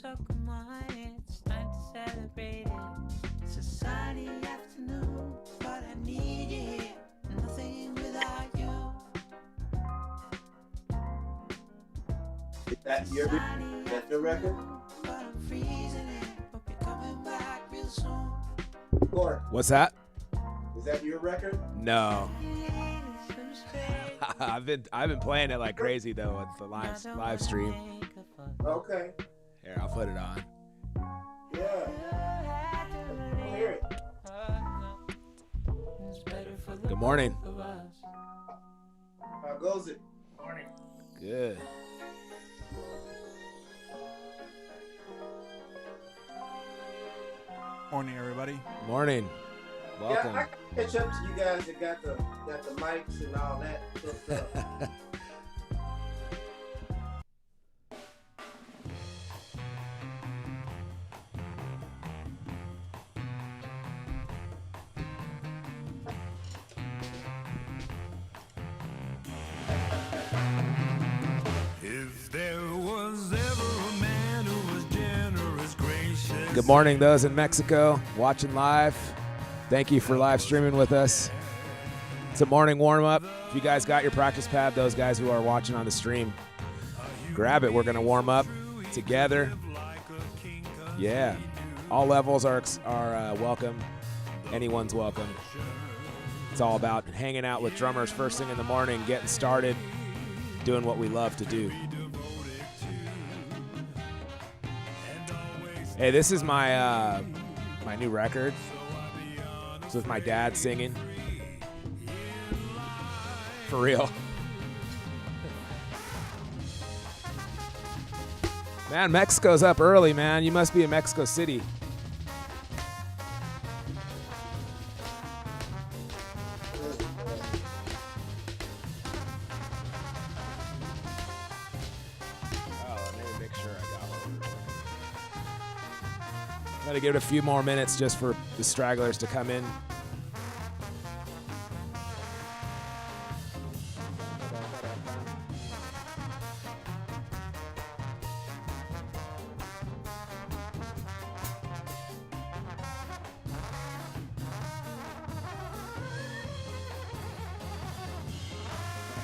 so come on, it's time to celebrate it. It's a sunny afternoon, but I need you here. Nothing without you. That's your record? But I'm freezing it. Hope you're coming back real soon. Or What's that? is that your record? No. I've been playing it like crazy though with the live stream. Okay. Here, I'll put it on. Yeah. I'll hear it. Good morning. How goes it? Morning. Good. Morning, everybody. Morning. Welcome. Yeah, I can catch up to you guys that got the mics and all that good stuff. Good morning, those in Mexico watching live. Thank you for live streaming with us. It's a morning warm-up. If you guys got your practice pad, those guys who are watching on the stream, grab it. We're going to warm up together. Yeah. All levels are welcome. Anyone's welcome. It's all about hanging out with drummers first thing in the morning, getting started, doing what we love to do. Hey, this is my my new record. It's with my dad singing. For real. Man, Mexico's up early, man. You must be in Mexico City. Got to give it a few more minutes just for the stragglers to come in.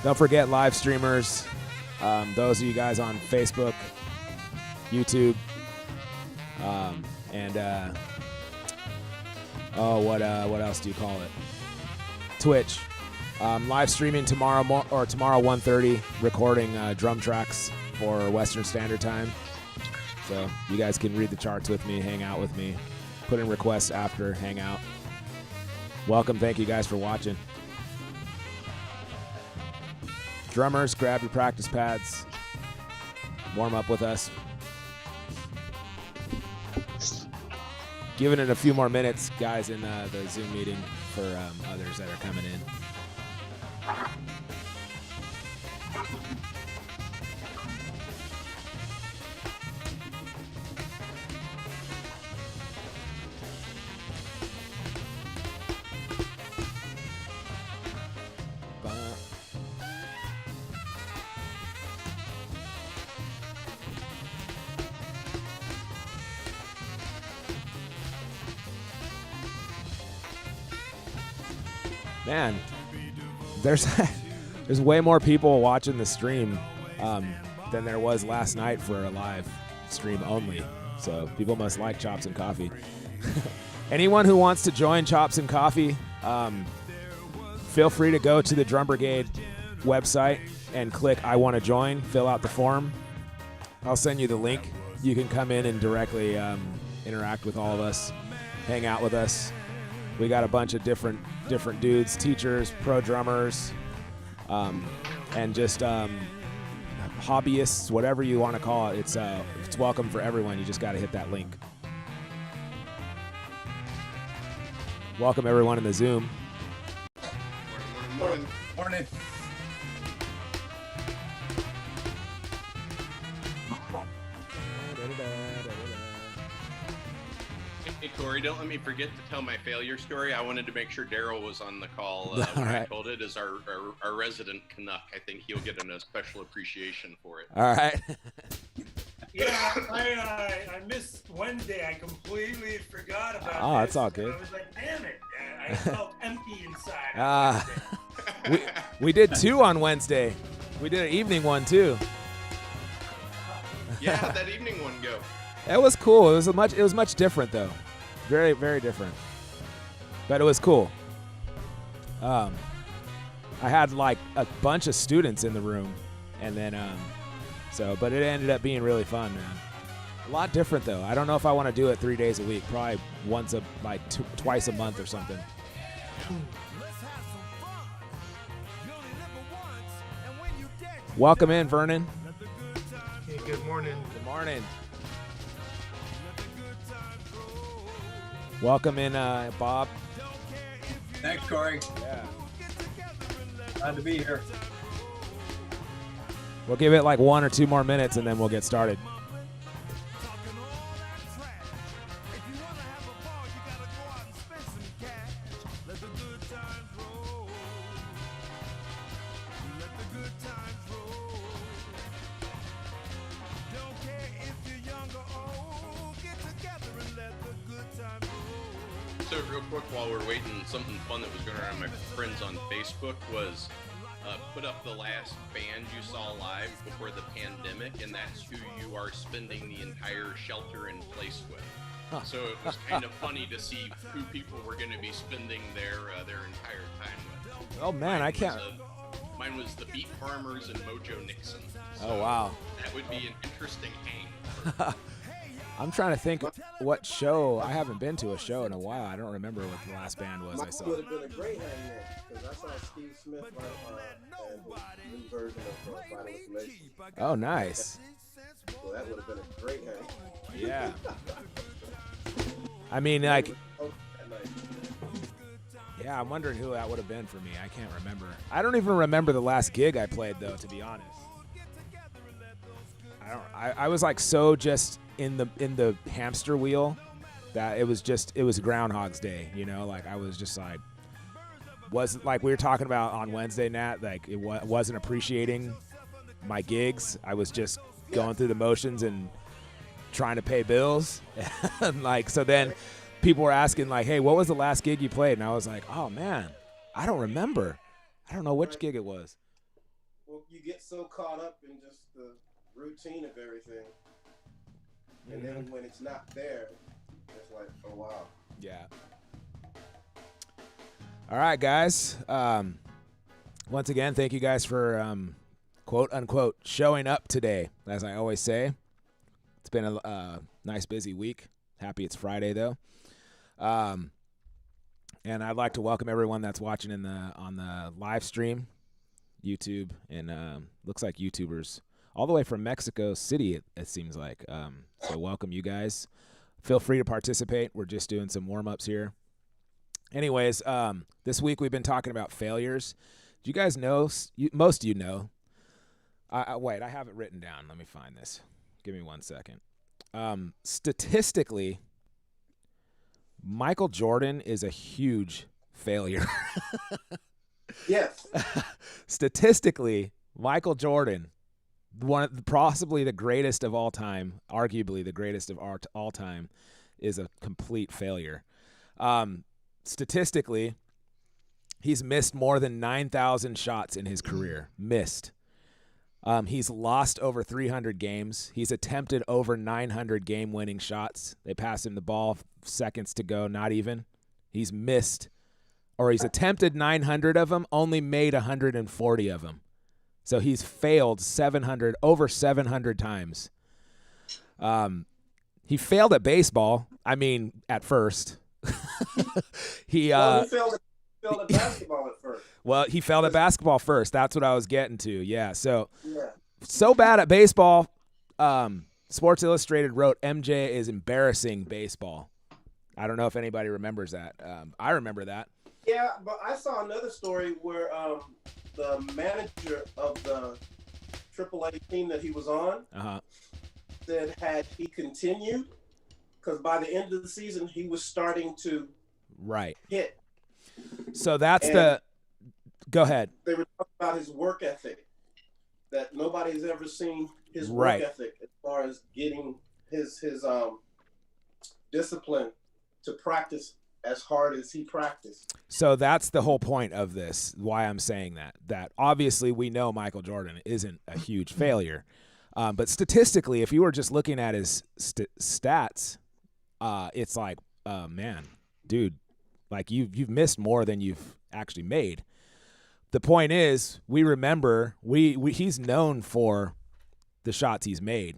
Don't forget live streamers, those of you guys on Facebook, YouTube, and what else do you call it? Twitch. Live streaming tomorrow 1:30, recording drum tracks for Western Standard Time. So you guys can read the charts with me, hang out with me, put in requests after, hang out. Welcome, thank you guys for watching. Drummers, grab your practice pads, warm up with us. Giving it a few more minutes, guys, in the Zoom meeting for others that are coming in. Man, there's way more people watching the stream than there was last night for a live stream only. So people must like Chops and Coffee. Anyone who wants to join Chops and Coffee, feel free to go to the Drum Brigade website and click I want to join, fill out the form. I'll send you the link. You can come in and directly interact with all of us, hang out with us. We got a bunch of different dudes, teachers, pro drummers, and just hobbyists, whatever you want to call it. It's welcome for everyone. You just got to hit that link. Welcome everyone in the Zoom. Morning. Morning. Hey, Corey, don't let me forget to tell my failure story. I wanted to make sure Daryl was on the call when I told it. As our resident Canuck, I think he'll get a special appreciation for it. All right. Yeah, I missed Wednesday. I completely forgot about it. Oh, it's all good. I was like, damn it. I felt empty inside. We did 2 on Wednesday. We did an evening one too. Yeah, how'd that evening one go? It was cool. It was much different though. Very, very different. But it was cool. I had like a bunch of students in the room, and then but it ended up being really fun, man. A lot different though. I don't know if I want to do it 3 days a week. Probably twice a month or something. Welcome in, Vernon. Hey, good morning. Good morning. Welcome in, Bob. Thanks, Corey. Yeah. Glad to be here. We'll give it like 1 or 2 more minutes, and then we'll get started. So real quick, while we're waiting, something fun that was going around my friends on Facebook was put up the last band you saw live before the pandemic, and that's who you are spending the entire shelter in place with. So it was kind of funny to see who people were going to be spending their entire time with. Oh man, I can't. Mine was the Beat Farmers and Mojo Nixon. So Oh wow. that would be an interesting hang. I'm trying to think what show. I haven't been to a show in a while. I don't remember what the last band was I Mine saw. would have been a great hang there, because I saw Steve Smith and the new version of Final Information. Oh, nice. So that would have been a great hang. Yeah. I mean, like, Oh, that night. yeah, I'm wondering who that would have been for me. I can't remember. I don't even remember the last gig I played, though, to be honest. I was like so just in the hamster wheel that it was Groundhog's Day, you know. Like I was just like, wasn't like we were talking about on Wednesday, Nat. Like it wasn't appreciating my gigs. I was just going through the motions and trying to pay bills. And like so then people were asking like, hey, what was the last gig you played? And I was like, oh man, I don't remember. I don't know which gig it was. Well, you get so caught up in just the routine of everything, and then when it's not there, it's like, oh wow. Yeah. All right, guys. Once again, thank you guys for quote unquote showing up today. As I always say, it's been a nice busy week. Happy it's Friday though. And I'd like to welcome everyone that's watching on the live stream, YouTube, and looks like YouTubers all the way from Mexico City, it seems like. So welcome you guys. Feel free to participate. We're just doing some warm-ups here. Anyways, this week we've been talking about failures. Do you guys know, most of you know, wait, I have it written down. Let me find this. Give me 1 second. Statistically, Michael Jordan is a huge failure. Yes. Statistically, Michael Jordan, possibly the greatest of all time, arguably the greatest of all time, is a complete failure. Statistically, he's missed more than 9,000 shots in his career. Missed. He's lost over 300 games. He's attempted over 900 game-winning shots. They pass him the ball, seconds to go, not even. He's missed, or he's attempted 900 of them, only made 140 of them. So he's failed over 700 times. He failed at baseball. I mean, at first. He failed at basketball at first. Well, he failed at basketball first. That's what I was getting to. Yeah. So Yeah. bad at baseball. Sports Illustrated wrote MJ is embarrassing baseball. I don't know if anybody remembers that. I remember that. Yeah, but I saw another story where the manager of the AAA team that he was on said had he continued, because by the end of the season he was starting to hit. So that's go ahead. They were talking about his work ethic, that nobody's ever seen his work ethic as far as getting his discipline to practice as hard as he practiced. So that's the whole point of this, why I'm saying that obviously we know Michael Jordan isn't a huge failure. But statistically, if you were just looking at his stats, it's like, man, dude, like you've missed more than you've actually made. The point is, we remember he's known for the shots he's made.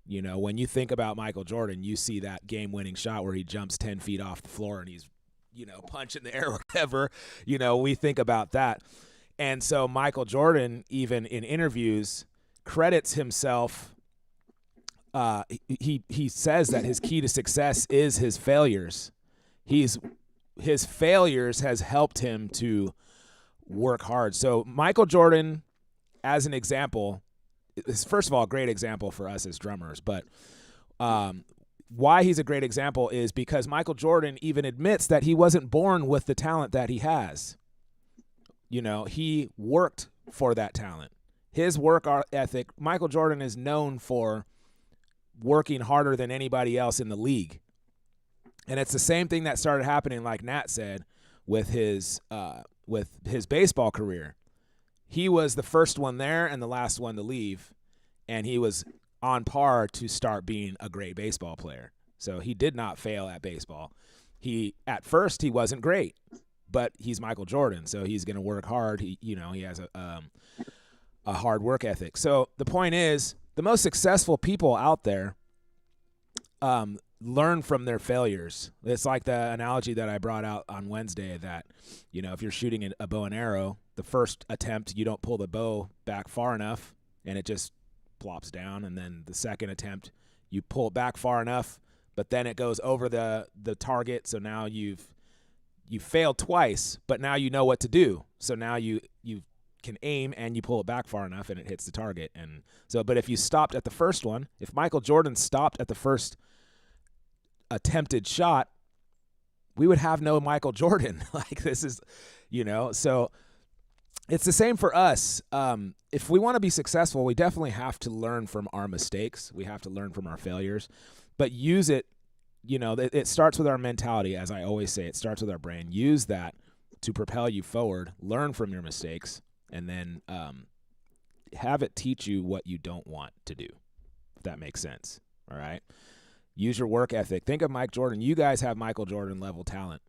You know, when you think about Michael Jordan, you see that game-winning shot where he jumps 10 feet off the floor and he's, you know, punching the air or whatever. You know, we think about that. And so Michael Jordan, even in interviews, credits himself. He says that his key to success is his failures. His failures has helped him to work hard. So Michael Jordan, as an example, is first of all a great example for us as drummers. But why he's a great example is because Michael Jordan even admits that he wasn't born with the talent that he has. You know, he worked for that talent. His work ethic, Michael Jordan is known for working harder than anybody else in the league. And it's the same thing that started happening, like Nat said, with his baseball career. He was the first one there and the last one to leave, and he was on par to start being a great baseball player. So he did not fail at baseball. At first he wasn't great, but he's Michael Jordan, so he's going to work hard. He has a hard work ethic. So the point is, the most successful people out there learn from their failures. It's like the analogy that I brought out on Wednesday that, you know, if you're shooting a bow and arrow, the first attempt you don't pull the bow back far enough and it just plops down, and then the second attempt you pull it back far enough, but then it goes over the target. So now you failed twice, but now you know what to do. So now you can aim and you pull it back far enough and it hits the target. And so, but if you stopped at the first one, if Michael Jordan stopped at the first attempted shot, we would have no Michael Jordan. Like, this is, you know, so it's the same for us. If we want to be successful, we definitely have to learn from our mistakes. We have to learn from our failures, but use it. You know, it starts with our mentality. As I always say, it starts with our brain. Use that to propel you forward, learn from your mistakes, and then have it teach you what you don't want to do, if that makes sense. All right? Use your work ethic. Think of Mike Jordan. You guys have Michael Jordan level talent.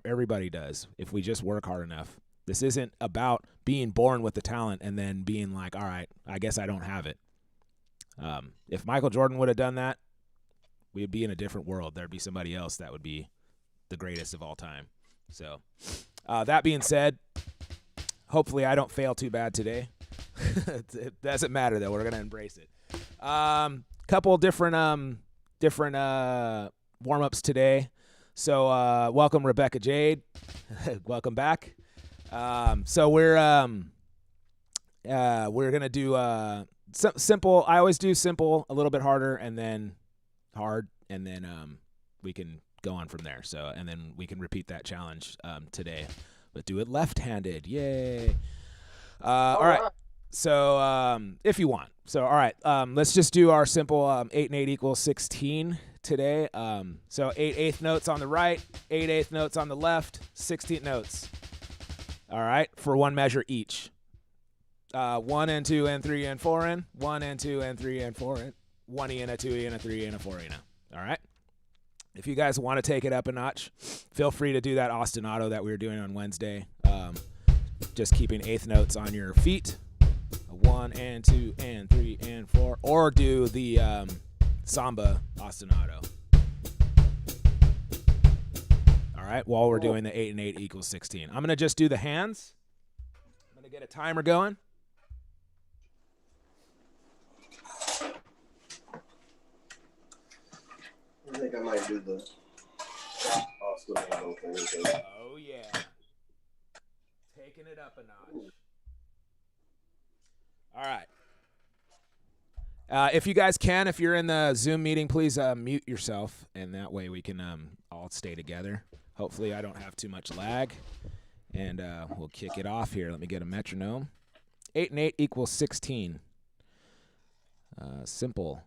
Everybody does, if we just work hard enough. This isn't about being born with the talent and then being like, all right, I guess I don't have it. If Michael Jordan would have done that, we'd be in a different world. There'd be somebody else that would be the greatest of all time. So that being said, hopefully I don't fail too bad today. It doesn't matter, though. We're going to embrace it. Couple different warm-ups today. So welcome, Rebecca Jade. Welcome back. So we're going to do simple. I always do simple, a little bit harder, and then hard, and then we can go on from there. So, and then we can repeat that challenge today, but do it left-handed. Yay. All right. So if you want. So, all right, let's just do our simple 8 and 8 equals 16 today. So 8/8 notes on the right, 8/8 notes on the left, 16th notes. All right, for one measure each. 1 and 2 and 3 and 4 and 1 and 2 and 3 and 4 and 1 E and a 2 E and a 3 E and a 4 E and a. All right. If you guys want to take it up a notch, feel free to do that ostinato that we were doing on Wednesday. Just keeping eighth notes on your feet. 1 and 2 and 3 and 4, or do the samba ostinato. All right, while we're doing the 8 and 8 equals 16. I'm going to just do the hands. I'm going to get a timer going. I think I might do the ostinato thing. Oh, yeah. Taking it up a notch. All right. If you guys can, if you're in the Zoom meeting, please mute yourself, and that way we can all stay together. Hopefully I don't have too much lag, and we'll kick it off here. Let me get a metronome. 8 and 8 equals 16. Simple.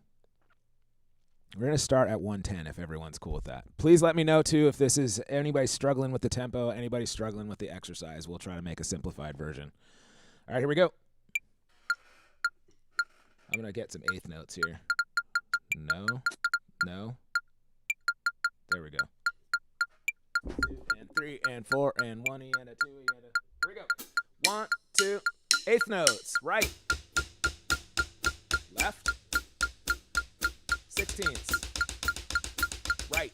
We're going to start at 110 if everyone's cool with that. Please let me know, too, if this is anybody struggling with the tempo, anybody struggling with the exercise. We'll try to make a simplified version. All right, here we go. I'm going to get some eighth notes here. No. There we go. 2 and 3 and 4 and 1 and a 2 and a. Here we go. 1, 2, eighth notes. Right. Left. 16ths. Right.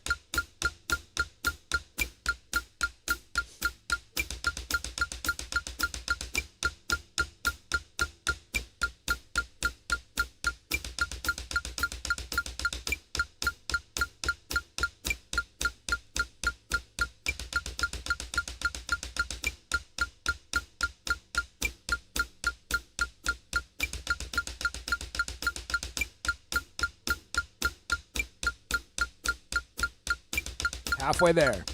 Halfway there.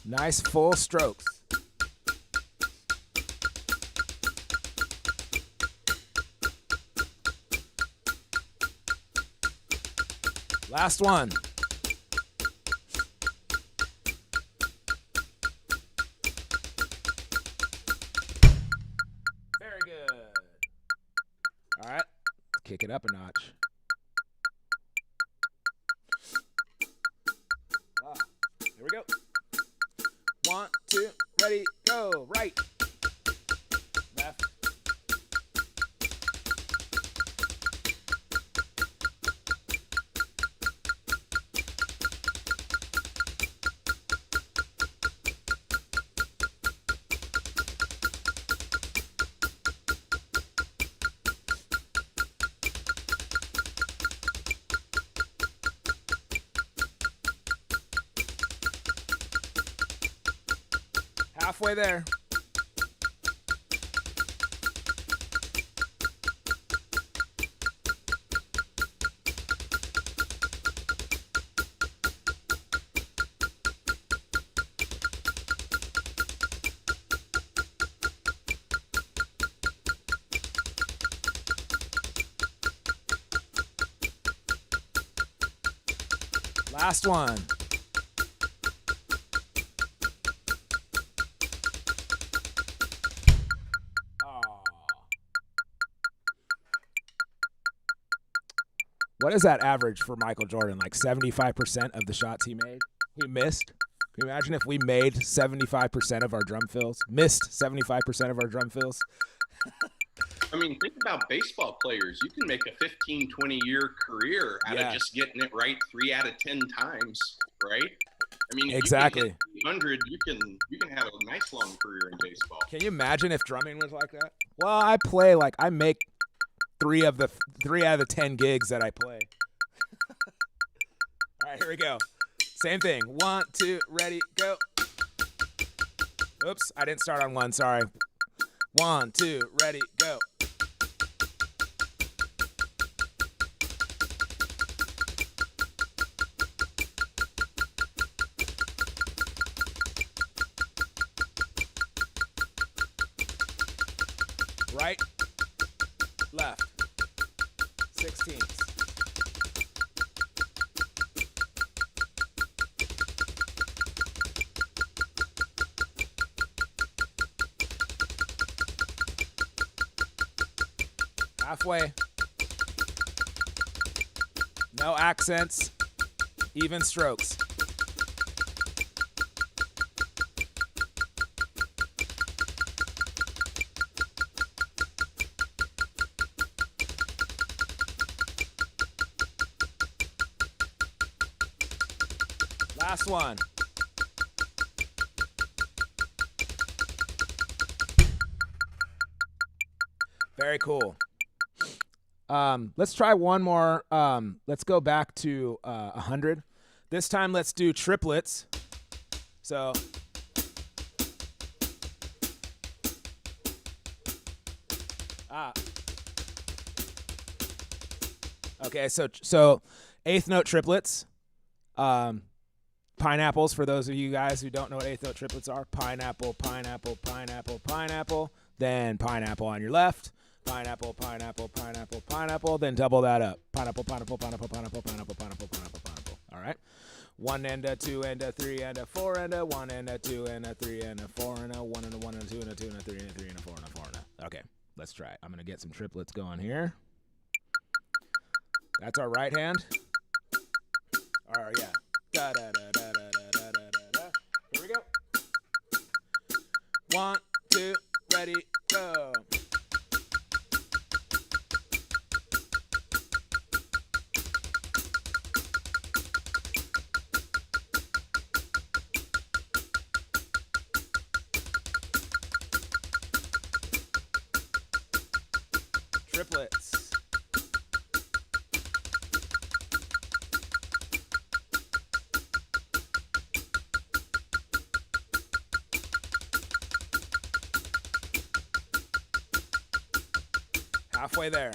Nice full strokes. Last one. Very good. All right, kick it up a notch. Here we go. 1, 2, ready, go. Right. Left. Halfway there. Last one. What is that average for Michael Jordan? Like 75% of the shots he made, he missed? Can you imagine if we made 75% of our drum fills? Missed 75% of our drum fills? I mean, think about baseball players. You can make a 15, 20-year career out of just getting it right 3 out of 10 times, right? I mean, if exactly. you can hit 300, you can have a nice long career in baseball. Can you imagine if drumming was like that? Well, I make 3 out of the 10 gigs that I play. All right, here we go. Same thing. 1, 2, ready, go. Oops, I didn't start on 1, sorry. 1, 2, ready, go. Right, left, 16ths. Halfway. No accents, even strokes. Last one. Very cool. Let's try one more. Let's go back to 100. This time, let's do triplets. So, okay. So eighth note triplets. pineapples for those of you guys who don't know what eighth note triplets are. Pineapple, pineapple, pineapple, pineapple. Then pineapple on your left. Pineapple, pineapple, pineapple, pineapple. Then double that up. Pineapple, pineapple, pineapple, pineapple, pineapple, pineapple, pineapple, pineapple. All right. 1 and a 2 and a 3 and a 4 and a 1 and a 2 and a 3 and a 4 and a 1 and a 1 and a 2 and a 2 and a 3 and a 3 and a 4 and a 4 and a. Okay, let's try it. I'm going to get some triplets going here. That's our right hand. All right, yeah. Da da da da da da da da da. Here we go. 1, 2, ready, go. Triplets. Halfway there.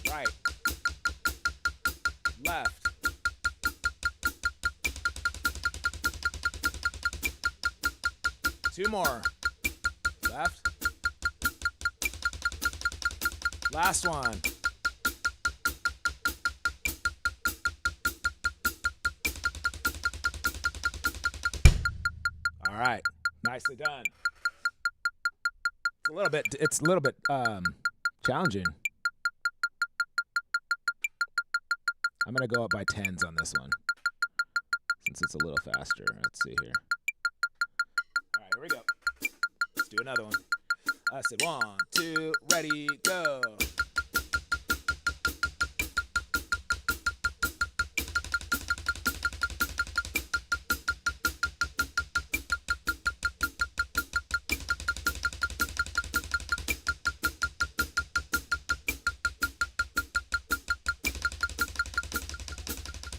Right. Left. Two more. Left. Last one. All right. Nicely done. It's a little bit challenging. I'm going to go up by tens on this one since it's a little faster. Let's see here. All right, here we go. Let's do another one. I said 1, 2, ready, go.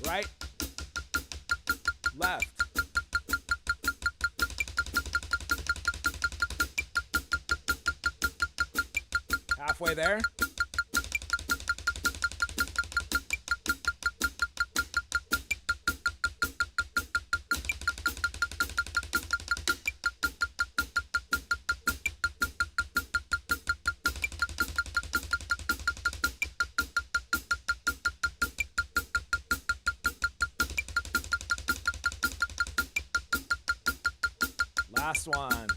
Right, left, halfway there, last one.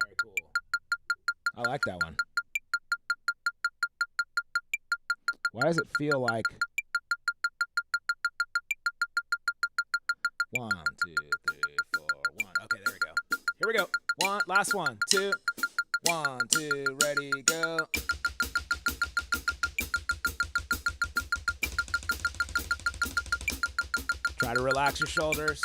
Very cool. I like that one. Why does it feel like 1, 2, 3, 4, 1? Okay, there we go. Here we go. One, last one, 2, 1, 2, ready, go. Try to relax your shoulders.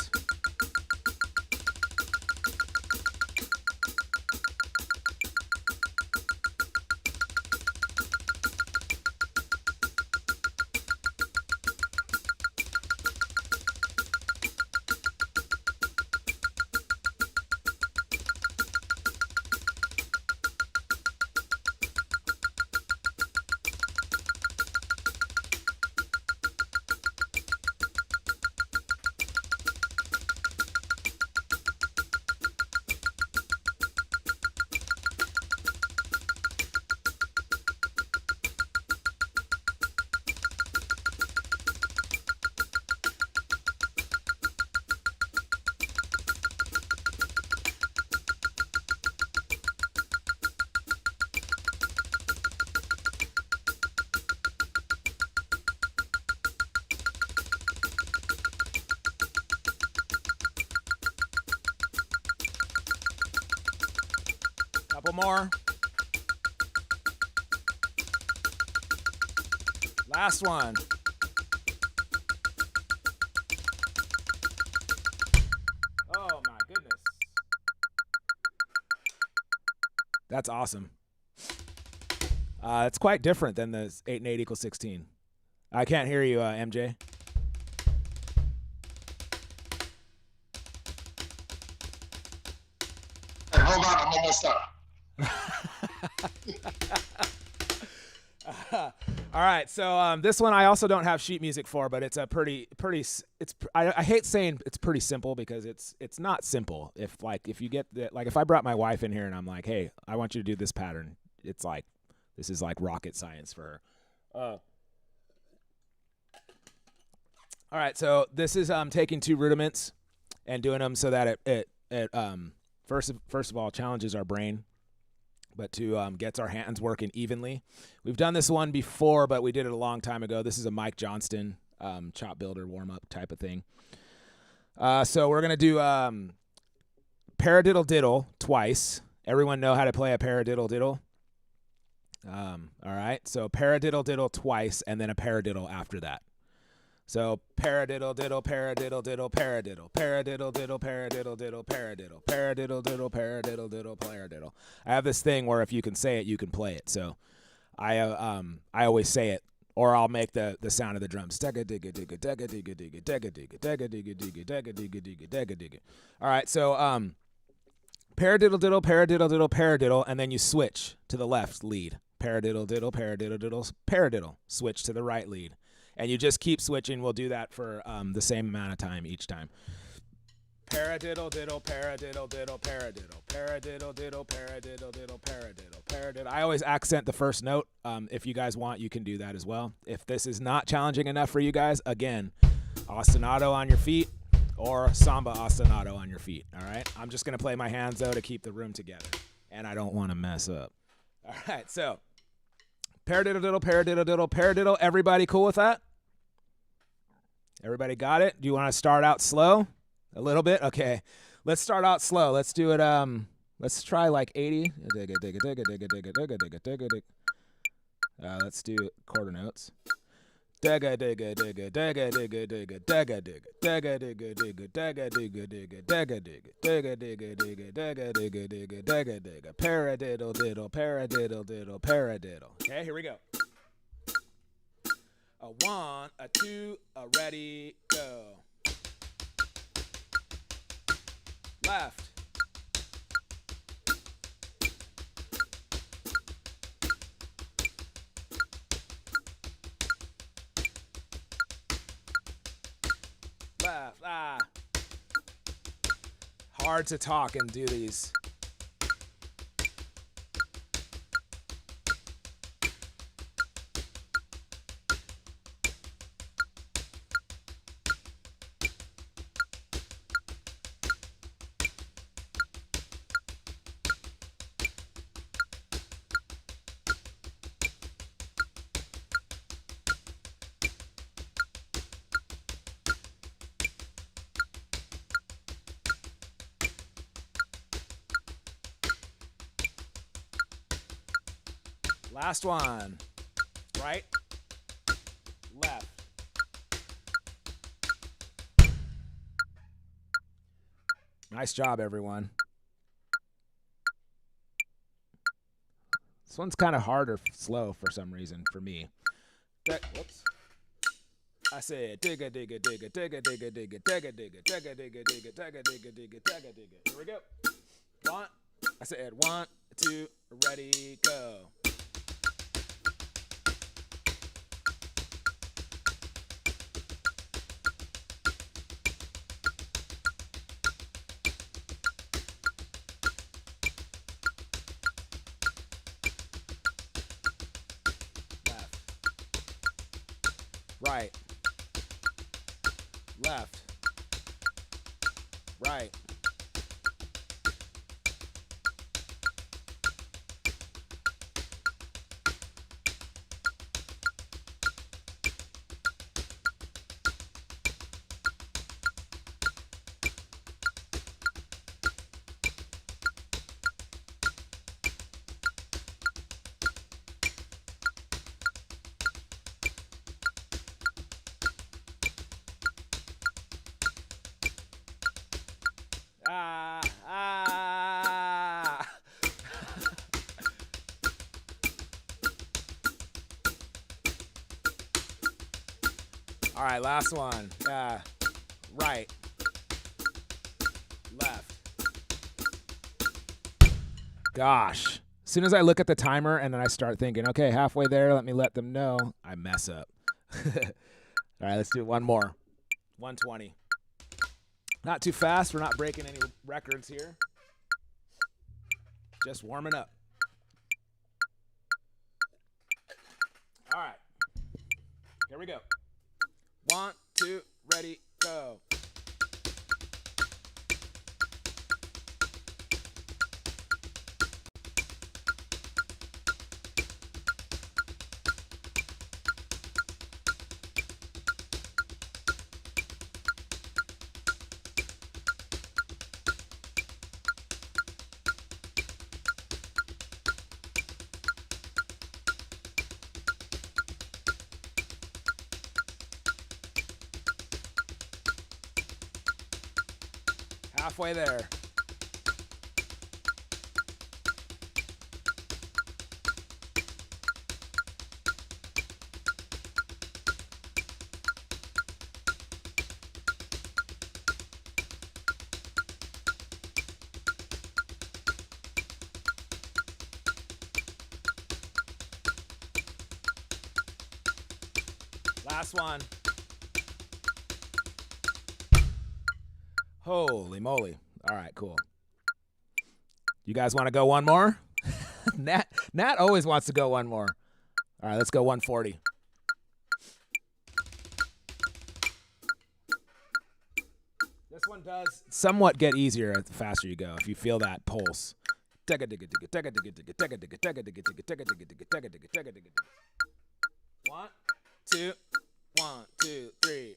Couple more. Last one. Oh my goodness. That's awesome. It's quite different than the 8 and 8 equals 16. I can't hear you, MJ. hold on, I'm almost done. All right, so this one I also don't have sheet music for, but it's a pretty. I hate saying it's pretty simple because it's not simple. If you get if I brought my wife in here and I'm like, hey, I want you to do this pattern, it's like this is like rocket science for her. All right, so this is taking two rudiments and doing them so that it first of all challenges our brain, but to gets our hands working evenly. We've done this one before, but we did it a long time ago. This is a Mike Johnston chop builder warm-up type of thing. So we're going to do paradiddle diddle twice. Everyone know how to play a paradiddle diddle? All right, so paradiddle diddle twice and then a paradiddle after that. So paradiddle diddle paradiddle diddle paradiddle paradiddle diddle paradiddle diddle paradiddle paradiddle diddle paradiddle diddle paradiddle. I have this thing where if you can say it, you can play it. So I always say it, or I'll make the sound of the drums. All right, so paradiddle diddle paradiddle diddle paradiddle, and then you switch to the left lead. Paradiddle diddle paradiddle diddle paradiddle. Switch to the right lead. And you just keep switching. We'll do that for the same amount of time each time. Paradiddle diddle paradiddle diddle paradiddle paradiddle diddle paradiddle diddle paradiddle paradiddle. I always accent the first note. If you guys want, you can do that as well. If this is not challenging enough for you guys, again, ostinato on your feet or samba ostinato on your feet. All right. I'm just gonna play my hands though to keep the room together, and I don't want to mess up. All right. So paradiddle diddle paradiddle diddle paradiddle. Everybody cool with that? Everybody got it? Do you want to start out slow? A little bit? Okay. Let's start out slow. Let's do it. Let's try like 80. Let's do quarter notes. Dagga digga digga dagga digga digga dagga digga dagga digga digga dagga digga digga dagga digga dagga digga digga dagga digga digga dagga digga paradiddle diddle paradiddle diddle paradiddle. Okay, here we go. A 1, a 2, a ready, go. Left. Left. Hard to talk and do these. Last one. Right, left. Nice job, everyone. This one's kind of hard or slow for some reason for me. Whoops. I said digga digga digga digga digga digga digga digga digga digga digga digga digga digga digga digga. Here we go. One. I said 1, 2, ready, go. Right, left, right. All right, last one. Right, left, Gosh. As soon as I look at the timer and then I start thinking, okay, halfway there, let me let them know, I mess up. All right, let's do one more. 120. Not too fast. We're not breaking any records here. Just warming up. All right. Here we go. 1, 2, ready, go. Halfway there. Last one. Holy moly. All right, cool. You guys want to go one more? Nat always wants to go one more. All right, let's go 140. This one does somewhat get easier the faster you go if you feel that pulse. 1, 2, 1, 2, 3.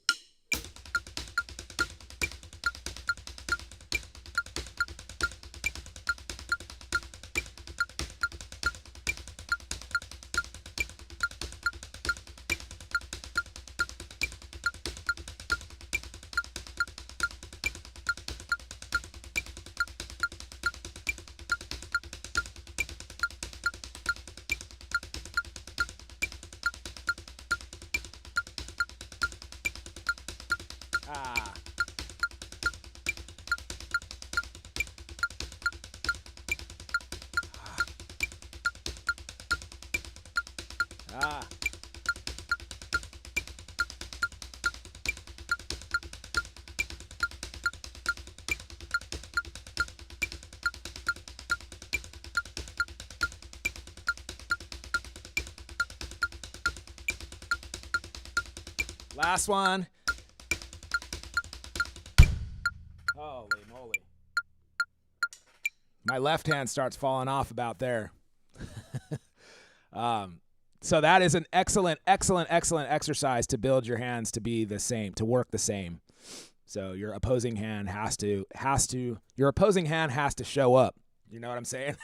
Last one. Holy moly. My left hand starts falling off about there. So that is an excellent exercise to build your hands to be the same, to work the same. So your opposing hand has to show up. You know what I'm saying?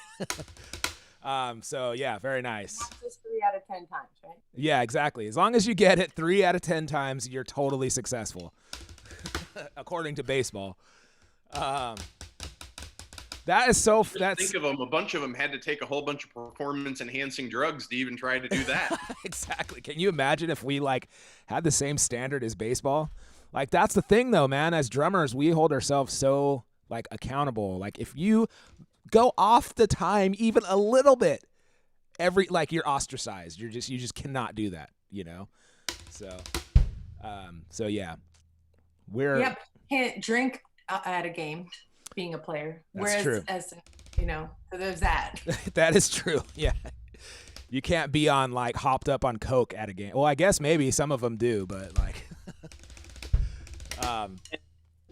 So yeah, very nice. Not just 3 out of 10 times, right? Yeah, exactly. As long as you get it 3 out of 10 times, you're totally successful, according to baseball. That is so. Think of them. A bunch of them had to take a whole bunch of performance-enhancing drugs to even try to do that. Exactly. Can you imagine if we had the same standard as baseball? That's the thing, though, man. As drummers, we hold ourselves so accountable. If you go off the time even a little bit, you're ostracized. You just cannot do that. You know. So yeah, can't drink at a game. Being a player. That's true. So there's that. That is true. Yeah. You can't be on hopped up on coke at a game. Well, I guess maybe some of them do, but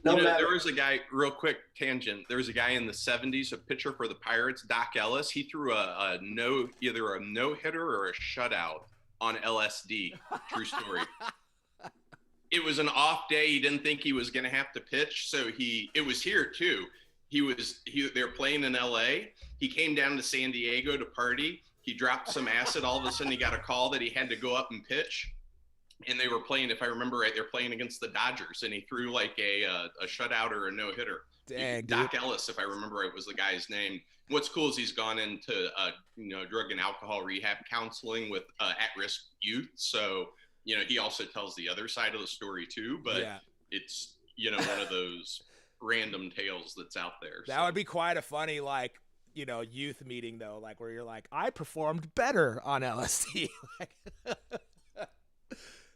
there was a guy, real quick tangent. There was a guy in the 70s, a pitcher for the Pirates, Doc Ellis. He threw either a no-hitter or a shutout on LSD. True story. It was an off day. He didn't think he was going to have to pitch. So it was here too. They were playing in LA. He came down to San Diego to party. He dropped some acid. All of a sudden he got a call that he had to go up and pitch. And they were playing, if I remember right, they're playing against the Dodgers. And he threw a shutout or a no hitter. Dang, Doc Ellis, if I remember right, was the guy's name. What's cool is he's gone into, drug and alcohol rehab counseling with at-risk youth. So, he also tells the other side of the story too, but it's, one of those random tales that's out there. That would be quite a funny, youth meeting though, like where you're like, I performed better on LSD.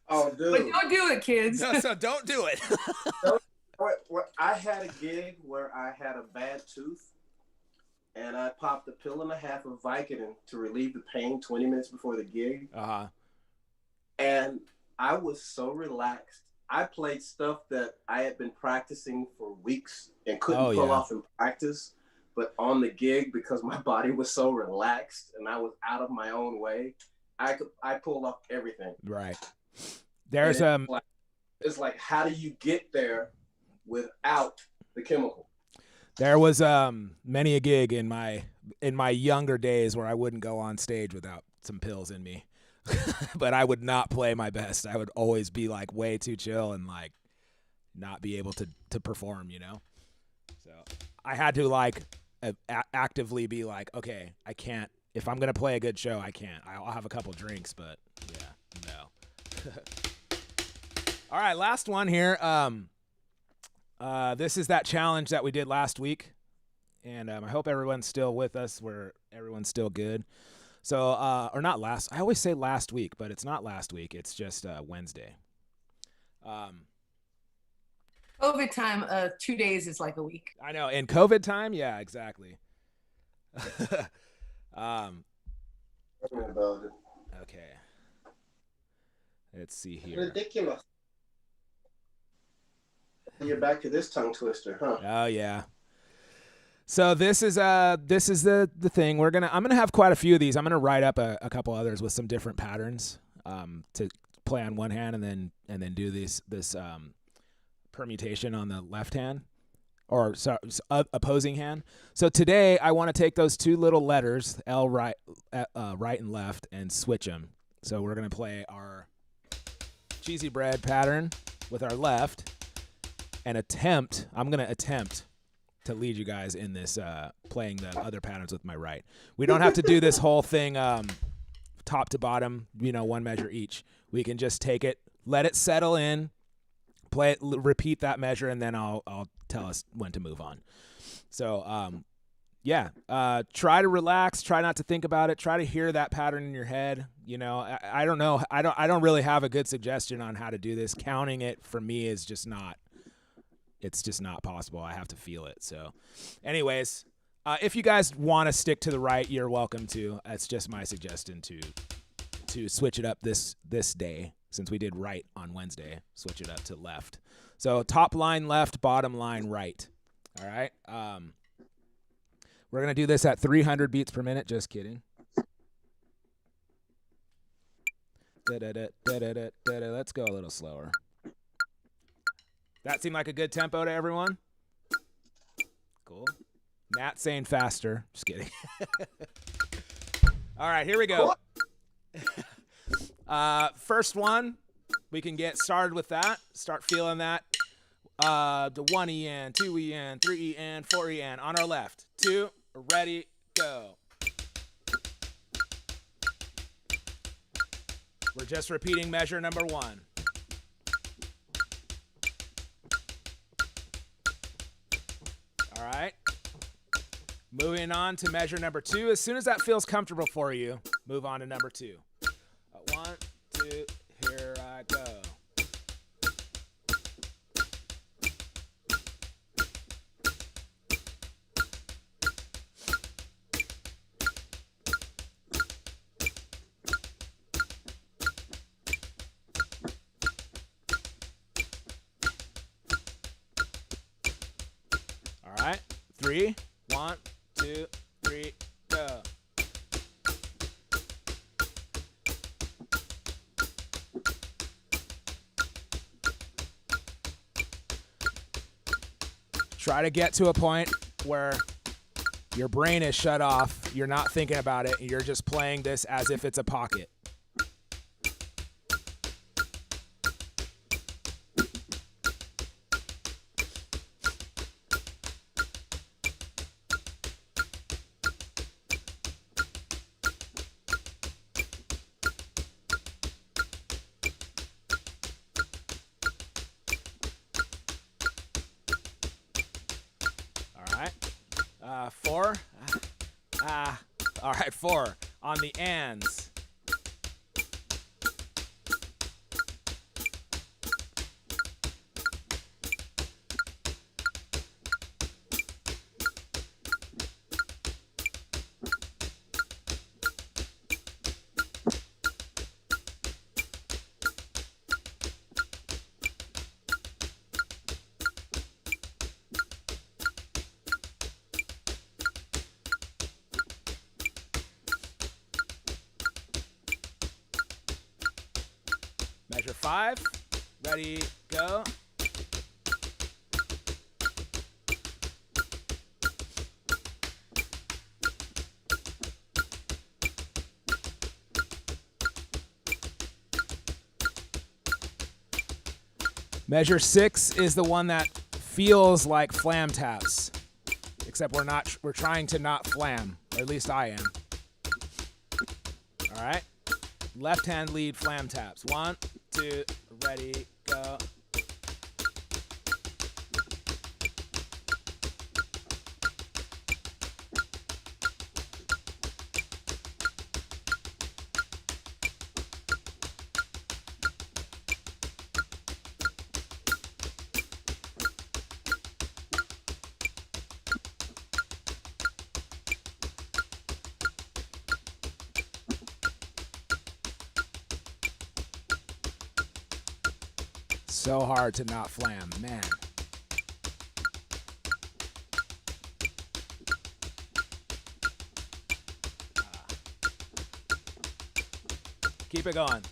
Oh, dude. But don't do it, kids. So don't do it. I had a gig where I had a bad tooth, and I popped a pill and a half of Vicodin to relieve the pain 20 minutes before the gig. And I was so relaxed. I played stuff that I had been practicing for weeks and couldn't pull off in practice. But on the gig, because my body was so relaxed and I was out of my own way, I pulled off everything. Right. There's it's like, how do you get there without the chemical? There was many a gig in my younger days where I wouldn't go on stage without some pills in me. But I would not play my best. I would always be like way too chill and like not be able to perform, So I had to like actively be like, okay, I can't. If I'm gonna play a good show, I can't. I'll have a couple drinks, but yeah, no. All right, last one here. This is that challenge that we did last week, and I hope everyone's still with us. Everyone's still good. So, or not last. I always say last week, but it's not last week. It's just Wednesday. COVID time, 2 days is like a week. I know. In COVID time, yeah, exactly. Okay. Let's see here. Ridiculous. You're back to this tongue twister, huh? Oh yeah. So this is the thing. I'm gonna have quite a few of these. I'm gonna write up a couple others with some different patterns to play on one hand and then do this permutation on the left hand or opposing hand. So today I want to take those two little letters L right and left and switch them. So we're gonna play our cheesy bread pattern with our left and I'm gonna attempt to lead you guys in this playing the other patterns with my right. We don't have to do this whole thing top to bottom, one measure each. We can just take it, let it settle in, play it, repeat that measure, and then I'll tell us when to move on. So try to relax, try not to think about it, try to hear that pattern in your head. I don't know. I don't really have a good suggestion on how to do this. Counting it for me is just not. It's just not possible. I have to feel it. So anyways, if you guys want to stick to the right, you're welcome to. It's just my suggestion to switch it up this day. Since we did right on Wednesday, switch it up to left. So top line left, bottom line right. All right. We're going to do this at 300 beats per minute. Just kidding. Let's go a little slower. That seemed like a good tempo to everyone? Cool. Matt saying faster. Just kidding. All right, here we go. First one, we can get started with that. Start feeling that. The 1 EN, 2 EN, 3 EN, 4 EN on our left. 2, ready, go. We're just repeating measure number 1. All right. Moving on to measure number 2. As soon as that feels comfortable for you, move on to number 2. 1, 2, here I go. All right. 3, 1, 2, 3, go. Try to get to a point where your brain is shut off. You're not thinking about it. You're just playing this as if it's a pocket. All right. 4. All right, 4 on the ands. Measure 5. Ready, go. Measure 6 is the one that feels like flam taps, except we're trying to not flam, or at least I am. All right. Left hand lead flam taps. 1, 2, ready, go. So hard to not flam, man. Keep it going.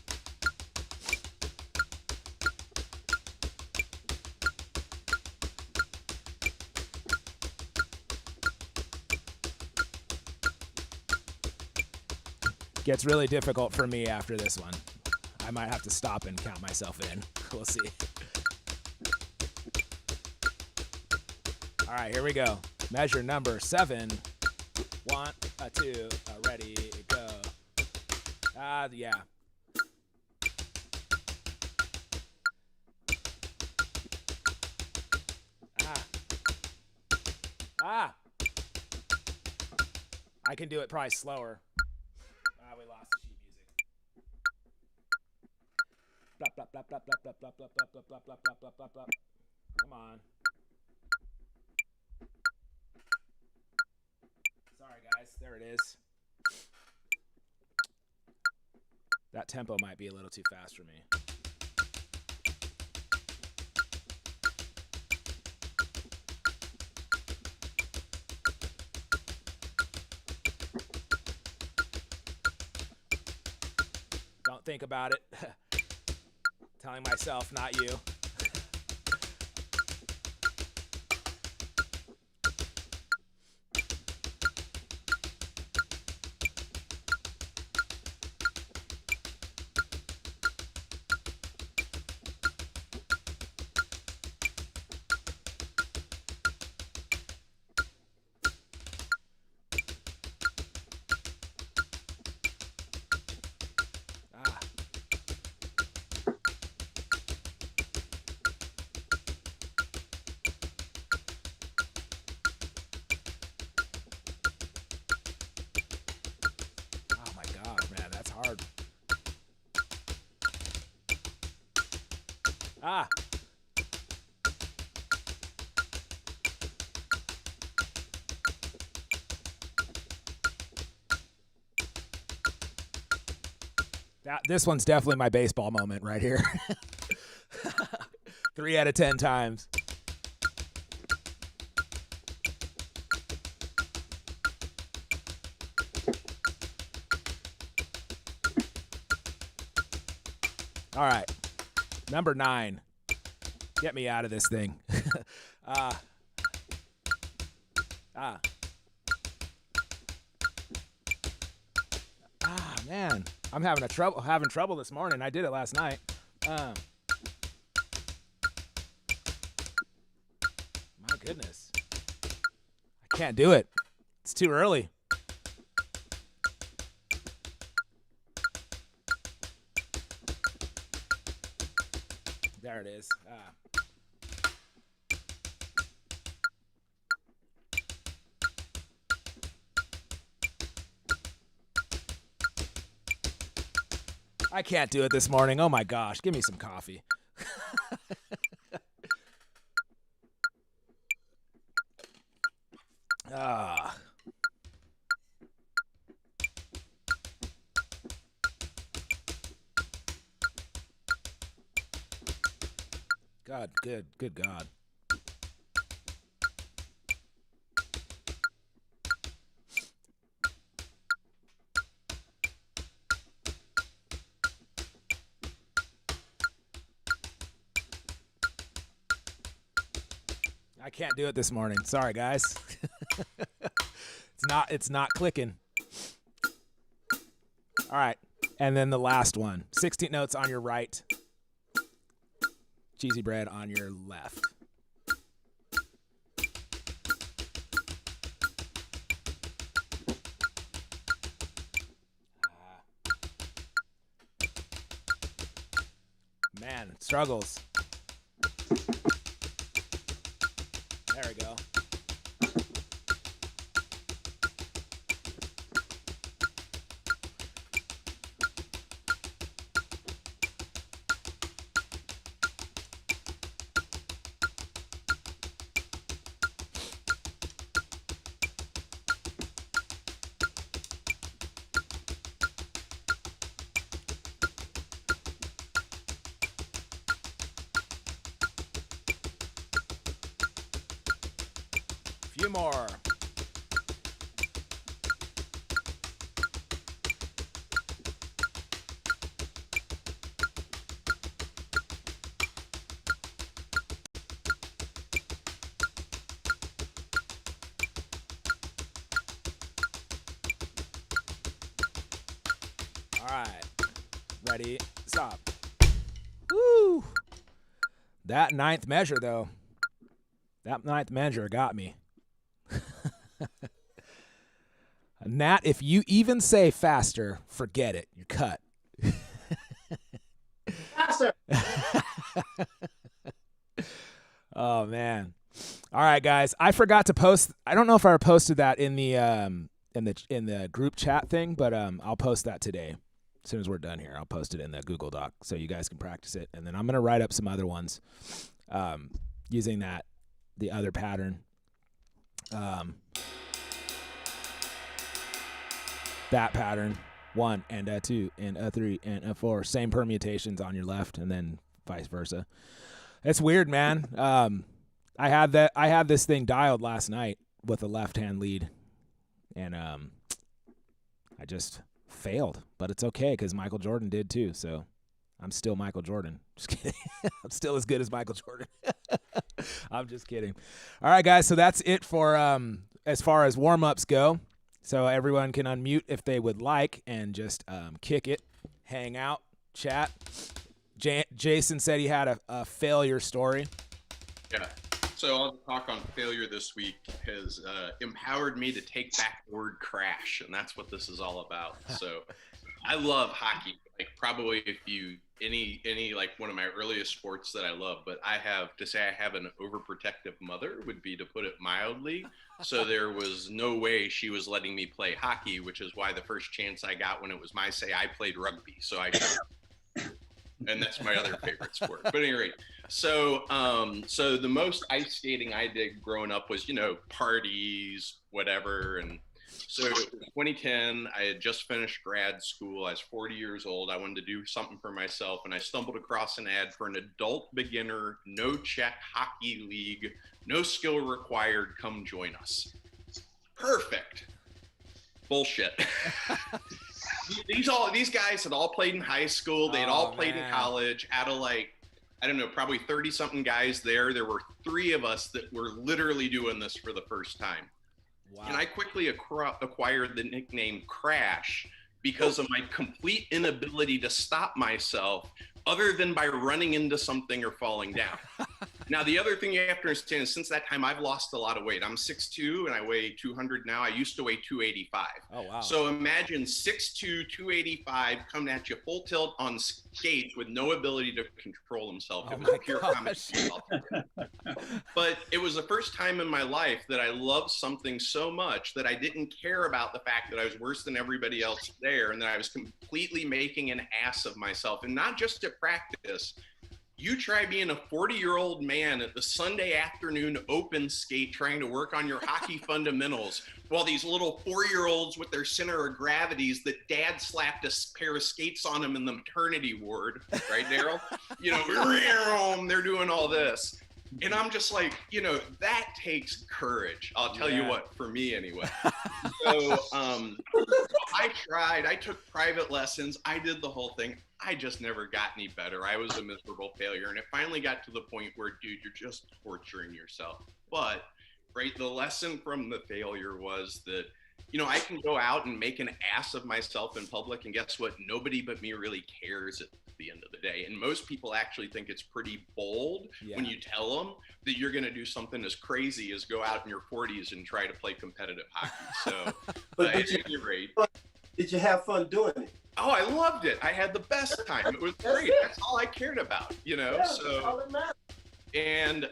Gets really difficult for me after this one. I might have to stop and count myself in. We'll see. All right, here we go. Measure number 7. 1, 2, ready, go. Yeah. I can do it probably slower. We lost the sheet music. Blop, blop, blop, blop, blop, blop, blop, blop, blop, blop, blop, blop, blop, blop. Come on. Sorry, guys. There it is. That tempo might be a little too fast for me. Don't think about it. Telling myself, not you. This one's definitely my baseball moment right here. 3 out of 10 times. All right. Number 9. Get me out of this thing. Man. I'm having trouble this morning. I did it last night. My goodness. I can't do it. It's too early. There it is. I can't do it this morning. Oh my gosh, give me some coffee. Ah. God, good God. I can't do it this morning. Sorry, guys. It's not clicking. All right. And then the last one. 16 notes on your right. Cheesy bread on your left. Man, struggles. There we go. Few more. All right. Ready, stop. Woo! That ninth measure, though. That ninth measure got me. Nat, if you even say faster, forget it. You're cut. Faster. Oh man. All right, guys. I forgot to post. I don't know if I posted that in the group chat thing, but I'll post that today. As soon as we're done here, I'll post it in the Google Doc so you guys can practice it. And then I'm gonna write up some other ones using the other pattern. That pattern, 1 and a 2 and a 3 and a 4, same permutations on your left, and then vice versa. It's weird, man. I had this thing dialed last night with a left-hand lead, and I just failed, but it's okay because Michael Jordan did too. So I'm still Michael Jordan. Just kidding. I'm still as good as Michael Jordan. I'm just kidding. All right, guys. So that's it for as far as warm-ups go. So everyone can unmute if they would like and just kick it, hang out, chat. Jason said he had a failure story. Yeah. So all the talk on failure this week has empowered me to take back the word crash, and that's what this is all about. So I love hockey. Like probably if you any like one of my earliest sports that I love, but I have to say I have an overprotective mother would be to put it mildly. So there was no way she was letting me play hockey, which is why the first chance I got when it was my say, I played rugby. So and that's my other favorite sport. But anyway, so the most ice skating I did growing up was, parties, whatever. And so 2010, I had just finished grad school. I was 40 years old. I wanted to do something for myself. And I stumbled across an ad for an adult beginner, no check hockey league, no skill required. Come join us. Perfect. Bullshit. These guys had all played in high school. They'd all played in college. Out of probably 30 something guys there. There were 3 of us that were literally doing this for the first time. Wow. And I quickly acquired the nickname Crash because of my complete inability to stop myself other than by running into something or falling down. Now, the other thing you have to understand is since that time, I've lost a lot of weight. I'm 6'2", and I weigh 200 now. I used to weigh 285. Oh, wow. So imagine 6'2", 285 coming at you full tilt on skates with no ability to control himself. It was pure comedy. But it was the first time in my life that I loved something so much that I didn't care about the fact that I was worse than everybody else there and that I was completely making an ass of myself. And not just at practice. You try being a 40-year-old man at the Sunday afternoon open skate trying to work on your hockey fundamentals while these little 4-year-olds with their center of gravities that dad slapped a pair of skates on them in the maternity ward, right, Daryl? You know, they're doing all this. And I'm just like, you know, that takes courage. I'll tell you what, for me anyway. So I tried. I took private lessons. I did the whole thing. I just never got any better. I was a miserable failure. And it finally got to the point where, dude, you're just torturing yourself. But, right, the lesson from the failure was that, you know, I can go out and make an ass of myself in public. And guess what? Nobody but me really cares at the end of the day. And most people actually think it's pretty bold when you tell them that you're going to do something as crazy as go out in your 40s and try to play competitive hockey. So, But at any rate, did you have fun doing it? oh, I loved it. I had the best time. It was great. That's all I cared about, you know? Yeah, So, that's all that matters. and,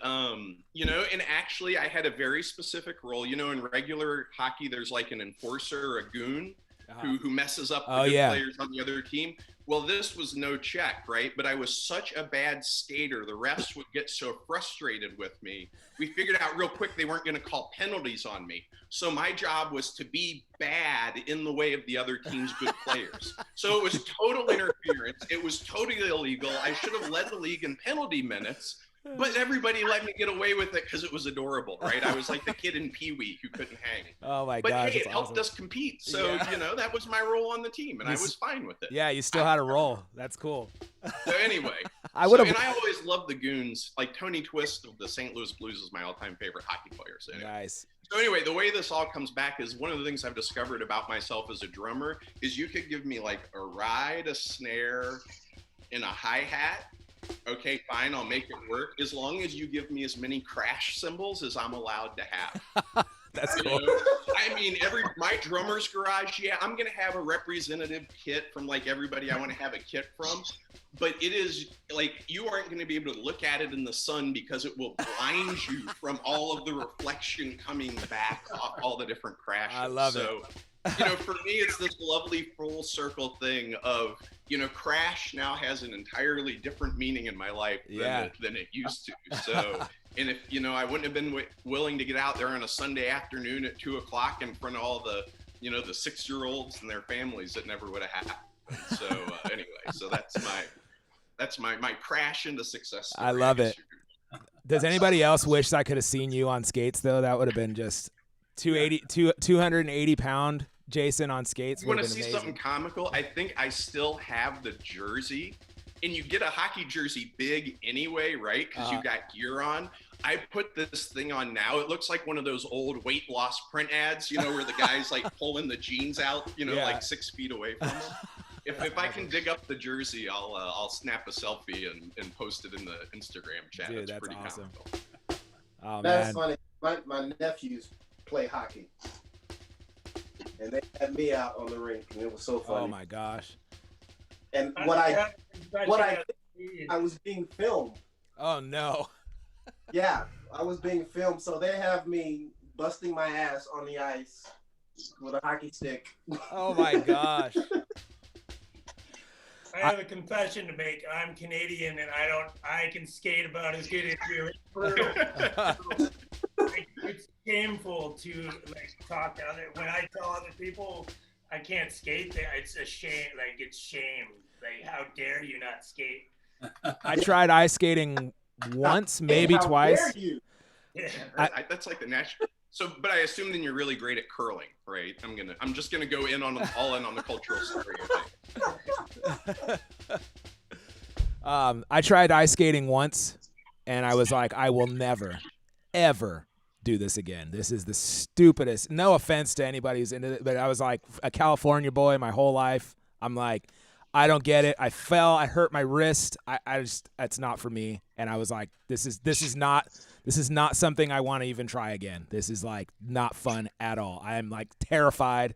you know, and actually I had a very specific role. You know, in regular hockey, there's like an enforcer or a goon who messes up the good players on the other team. Well, this was no check, right? But I was such a bad skater. The refs would get so frustrated with me. We figured out real quick they weren't going to call penalties on me. So my job was to be bad in the way of the other team's good players. So it was total interference. It was totally illegal. I should have led the league in penalty minutes. But everybody let me get away with it because it was adorable, right? I was like the kid in Pee Wee who couldn't hang. Oh my But gosh, hey, it that's helped awesome. us compete. So, you know, that was my role on the team, and I was fine with it. Yeah, you still had a role. That's cool. So anyway, I would have. and I always loved the goons. Like Tony Twist of the St. Louis Blues is my all-time favorite hockey player. So anyway. Nice. So anyway, the way this all comes back is one of the things I've discovered about myself as a drummer is you could give me like a ride, a snare, and a hi-hat. Okay, fine, I'll make it work as long as you give me as many crash cymbals as I'm allowed to have. That's You cool. know? I mean, my drummer's garage, I'm gonna have a representative kit from like everybody I want to have a kit from, but it is like you aren't going to be able to look at it in the sun because it will blind you from all of the reflection coming back off all the different crashes. I love it. You know, for me, it's this lovely full circle thing of, you know, crash now has an entirely different meaning in my life than it used to. So, and if, you know, I wouldn't have been willing to get out there on a Sunday afternoon at 2:00 in front of all the, you know, the 6-year-olds and their families, it never would have happened. So anyway, so that's my crash into success story, I love it. Does anybody else wish I could have seen you on skates though? That would have been just 280 pound Jason on skates. You want to see something comical? I think I still have the jersey, and you get a hockey jersey big anyway, right? Because you got gear on. I put this thing on now. It looks like one of those old weight loss print ads, you know, where the guy's like pulling the jeans out, you know, like 6 feet away from him. If I can dig up the jersey, I'll snap a selfie and post it in the Instagram chat. Dude, it's that's pretty awesome. comical. Oh, That's man. funny. My nephews play hockey, and they had me out on the rink, and it was so funny. Oh my gosh. And what I was being filmed. Oh no. Yeah, I was being filmed, so they have me busting my ass on the ice with a hockey stick. Oh my gosh. I have a confession to make. I'm Canadian, and I can skate about as good as you. It's shameful to like talk to other. When I tell other people I can't skate, it's a shame. Like it's shame. Like how dare you not skate? I tried ice skating once, maybe How twice. dare you? Yeah. That's like the national. So, but I assume then you're really great at curling, right? I'm just gonna go all in on the cultural story. I tried ice skating once, and I was like, I will never, ever do this again. This is the stupidest. No offense to anybody who's into it, but I was like a California boy my whole life. I'm like, I don't get it. I fell. I hurt my wrist. I just, it's not for me. And I was like, this is not something I want to even try again. This is like not fun at all. I am like terrified.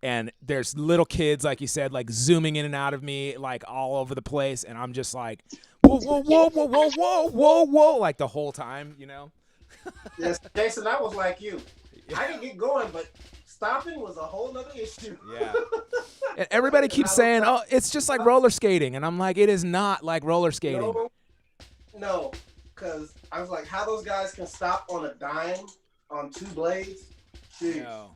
And there's little kids, like you said, like zooming in and out of me, like all over the place. And I'm just like, whoa, whoa, whoa, whoa, whoa, whoa, whoa, whoa, like the whole time, you know? Yes, Jason, I was like you. I didn't get going, but stopping was a whole nother issue. Yeah. And everybody keeps saying, oh, it's just like roller skating. And I'm like, it is not like roller skating. No, because I was like, how those guys can stop on a dime on 2 blades? Jeez. No.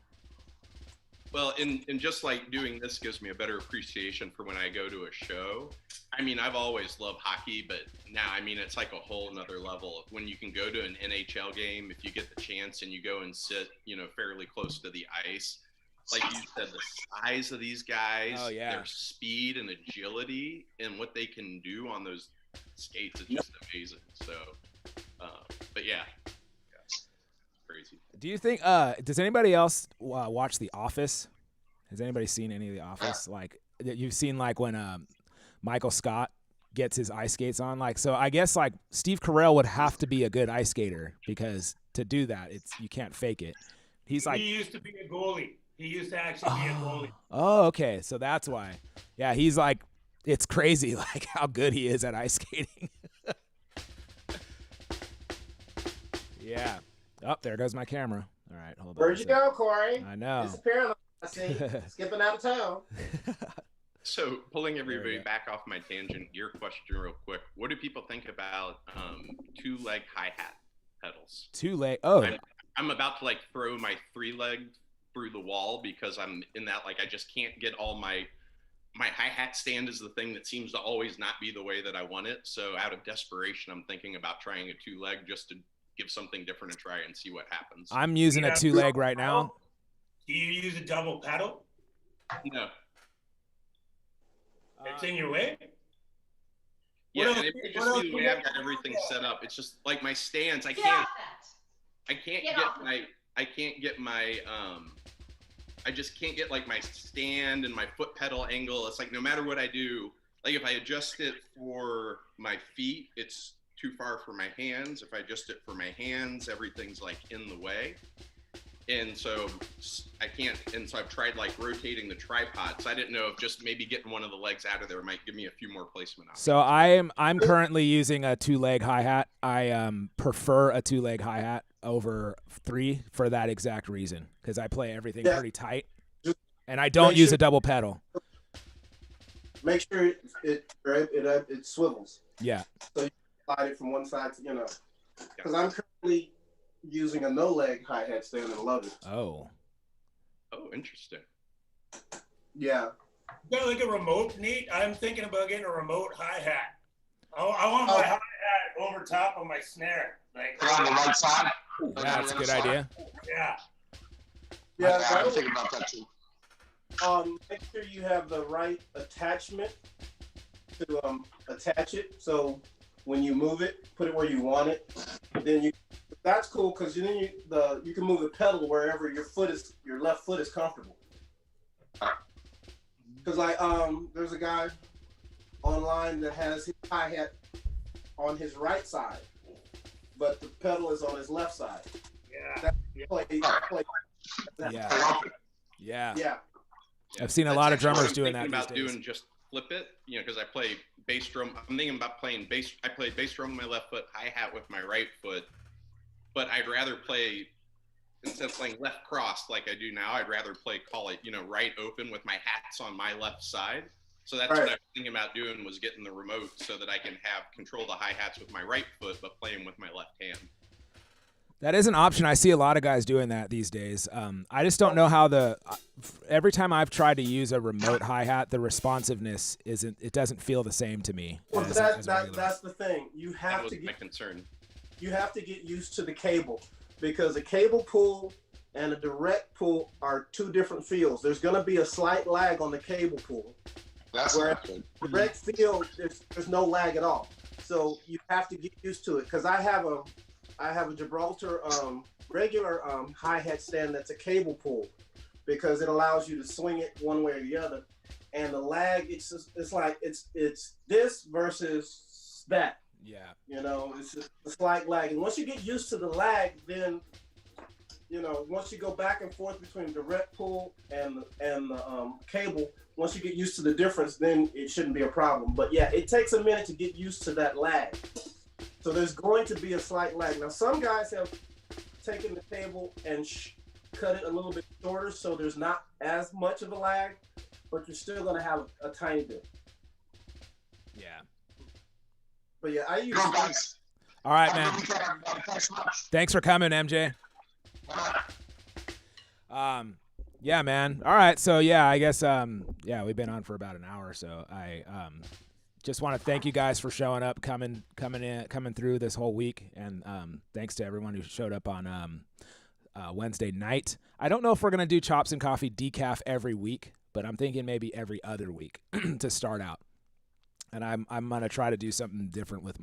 Well, and just like doing this gives me a better appreciation for when I go to a show. I mean, I've always loved hockey, but now, I mean, it's like a whole nother level. When you can go to an NHL game, if you get the chance and you go and sit, fairly close to the ice, like you said, the size of these guys, their speed and agility and what they can do on those skates is just amazing. So, but yeah, it's crazy. Do you think, does anybody else watch The Office? Has anybody seen any of The Office? Like, you've seen like when Michael Scott gets his ice skates on? Like, so I guess like Steve Carell would have to be a good ice skater because to do that, you can't fake it. He's like, he used to be a goalie. He used to actually be a goalie. Oh, okay. So that's why. Yeah, he's like, it's crazy like how good he is at ice skating. Yeah. Oh, there goes my camera. All right, hold on. Where'd you go, Corey? I know. Disappearing, I see. Skipping out of town. So pulling everybody back off my tangent, your question real quick. What do people think about 2-leg hi-hat pedals? 2-leg? Oh. I'm about to like throw my 3-leg through the wall because I'm in that, like, I just can't get all my hi-hat stand is the thing that seems to always not be the way that I want it. So out of desperation, I'm thinking about trying a 2-leg just to give something different a try and see what happens. I'm using a 2-leg right now. Do you use a double pedal? No. It's in your way? Yeah, and it may just be the way I've got everything set up. It's just like my stands, I can't get like my stand and my foot pedal angle. It's like no matter what I do, like if I adjust it for my feet, it's too far for my hands. If I adjust it for my hands, everything's like in the way. And so I can't, and so I've tried like rotating the tripod. So I didn't know if just maybe getting one of the legs out of there might give me a few more placement options. So I'm currently using a 2-leg hi-hat. I prefer a 2-leg hi-hat over 3 for that exact reason, because I play everything pretty tight, and I don't use a double pedal. Make sure it swivels. Yeah. So you slide it from one side to, because I'm currently using a no-leg hi-hat stand and love it. Oh, interesting. Yeah. You got like a remote, Nate? I'm thinking about getting a remote hi-hat. I want my hi-hat over top of my snare. Like on the right side? Yeah, that's a good idea. Yeah. Yeah, I was thinking about that too. Make sure you have the right attachment to attach it. So when you move it, put it where you want it. Then that's cool because then you can move the pedal wherever your left foot is comfortable. Because like there's a guy online that has his hi-hat on his right side, but the pedal is on his left side. Yeah. Yeah. I've seen a lot of drummers doing that these days. Doing just flip it, because I play bass drum. I'm thinking about playing bass. I play bass drum with my left foot, hi-hat with my right foot. But I'd rather play, instead of playing left crossed like I do now, I'd rather play, right open with my hats on my left side. So that's what I was thinking about doing, was getting the remote so that I can have control the hi-hats with my right foot, but playing with my left hand. That is an option. I see a lot of guys doing that these days. I just don't know how every time I've tried to use a remote hi-hat, the responsiveness doesn't feel the same to me. Well, that's the thing. That was my concern. You have to get used to the cable, because a cable pull and a direct pull are 2 different feels. There's going to be a slight lag on the cable pull. That's not good. Direct feel, there's no lag at all. So you have to get used to it. Because I have a Gibraltar regular hi-hat stand that's a cable pull, because it allows you to swing it one way or the other. and the lag, it's like it's this versus that. Yeah. You know, it's just a slight lag. And once you get used to the lag, then, you know, once you go back and forth between direct pull and the cable, once you get used to the difference, then it shouldn't be a problem. But yeah, it takes a minute to get used to that lag. So there's going to be a slight lag. Now, some guys have taken the cable and cut it a little bit shorter, so there's not as much of a lag, but you're still going to have a tiny bit. Yeah. But yeah, I use. Go, guys. All right, Have a man. good weekend, everybody. Thanks much. Thanks for coming, MJ. Yeah, man. All right. So yeah, I guess yeah, we've been on for about an hour, so I just want to thank you guys for showing up, coming through this whole week, and thanks to everyone who showed up on Wednesday night. I don't know if we're gonna do Chops and Coffee decaf every week, but I'm thinking maybe every other week to start out. And I'm gonna try to do something different with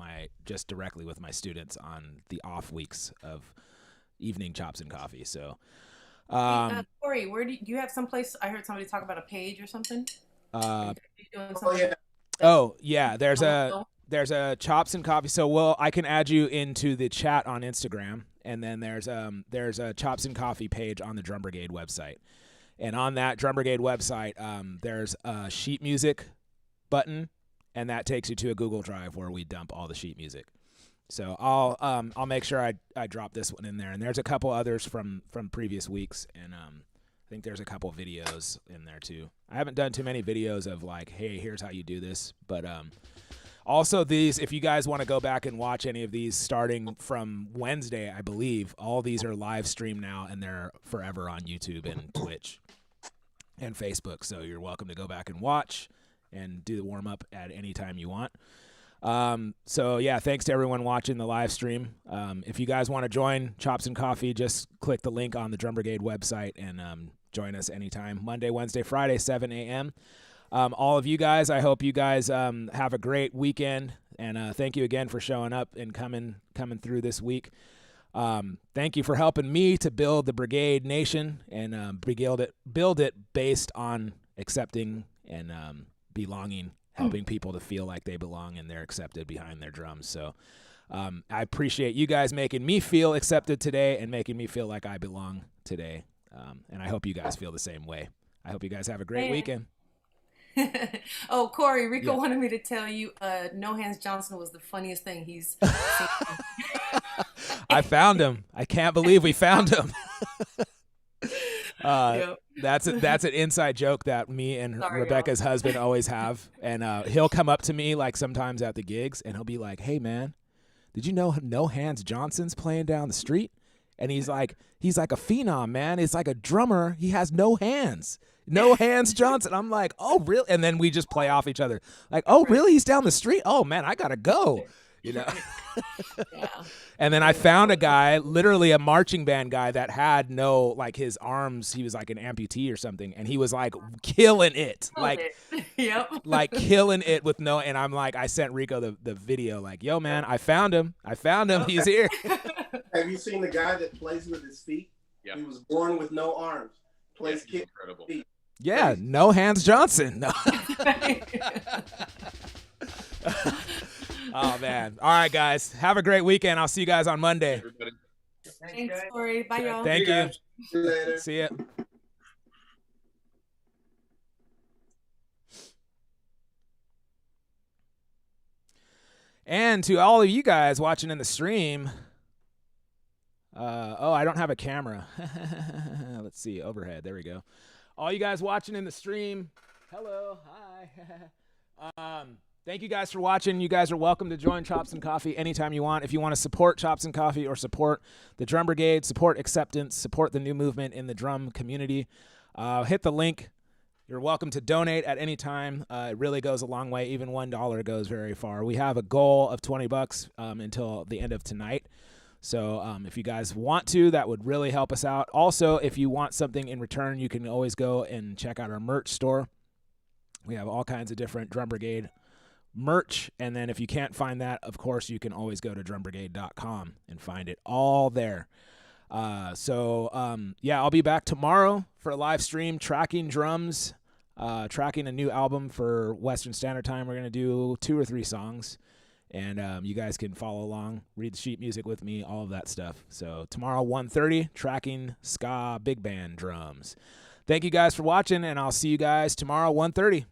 just directly with my students on the off weeks of evening Chops and Coffee. So, Corey, where do you have someplace? I heard somebody talk about a page or something. Oh yeah. There's a Chops and Coffee. So I can add you into the chat on Instagram, and then there's a Chops and Coffee page on the Drum Brigade website, and on that Drum Brigade website, there's a sheet music button. And that takes you to a Google Drive where we dump all the sheet music. So I'll make sure I drop this one in there. And there's a couple others from previous weeks, and I think there's a couple videos in there too. I haven't done too many videos of like, hey, here's how you do this. But also these, if you guys want to go back and watch any of these starting from Wednesday, I believe all these are live streamed now, and they're forever on YouTube and Twitch and Facebook. So you're welcome to go back and watch and do the warm-up at any time you want. So, yeah, thanks to everyone watching the live stream. If you guys want to join Chops and Coffee, just click the link on the Drum Brigade website and join us anytime. Monday, Wednesday, Friday, 7 a.m. All of you guys, I hope you guys have a great weekend, and thank you again for showing up and coming through this week. Thank you for helping me to build the Brigade Nation and build it based on accepting and belonging, helping people to feel like they belong and they're accepted behind their drums. So I appreciate you guys making me feel accepted today and making me feel like I belong today. And I hope you guys feel the same way. I hope you guys have a great weekend. Oh, Corey, Rico wanted me to tell you No Hands Johnson was the funniest thing he's seen. I found him. I can't believe we found him. That's an inside joke that me and Rebecca's husband always have, and he'll come up to me like sometimes at the gigs, and he'll be like, "Hey man, did you know No Hands Johnson's playing down the street?" And he's like a phenom, man. It's like a drummer. He has no hands. No Hands Johnson. I'm like, oh really? And then we just play off each other, like, oh really? He's down the street. Oh man, I gotta go. You know. Yeah. And then I found a guy, literally a marching band guy, that had no, like, his arms, he was like an amputee or something, and he was like killing it. Like killing it with no, and I'm like, I sent Rico the video, like, yo man, I found him, he's here. Have you seen the guy that plays with his feet? Yeah. He was born with no arms. Plays kick. Incredible. Feet. Yeah, No Hands Johnson. No. Oh, man. All right, guys. Have a great weekend. I'll see you guys on Monday. Everybody. Thanks, Corey. Bye, y'all. Thank you. See you later. See ya. And to all of you guys watching in the stream, I don't have a camera. Let's see, overhead. There we go. All you guys watching in the stream, hello, hi. Thank you guys for watching. You guys are welcome to join Chops and Coffee anytime you want. If you want to support Chops and Coffee or support the Drum Brigade, support Acceptance, support the new movement in the drum community, hit the link. You're welcome to donate at any time. It really goes a long way. Even $1 goes very far. We have a goal of $20 until the end of tonight. So if you guys want to, that would really help us out. Also, if you want something in return, you can always go and check out our merch store. We have all kinds of different Drum Brigade merch, and then if you can't find that, of course, you can always go to drumbrigade.com and find it all there. Yeah, I'll be back tomorrow for a live stream tracking drums. tracking a new album for Western Standard Time. We're going to do 2 or 3 songs, and you guys can follow along, read the sheet music with me, all of that stuff. So tomorrow, 1:30, tracking ska big band drums. Thank you guys for watching, and I'll see you guys tomorrow, 1:30.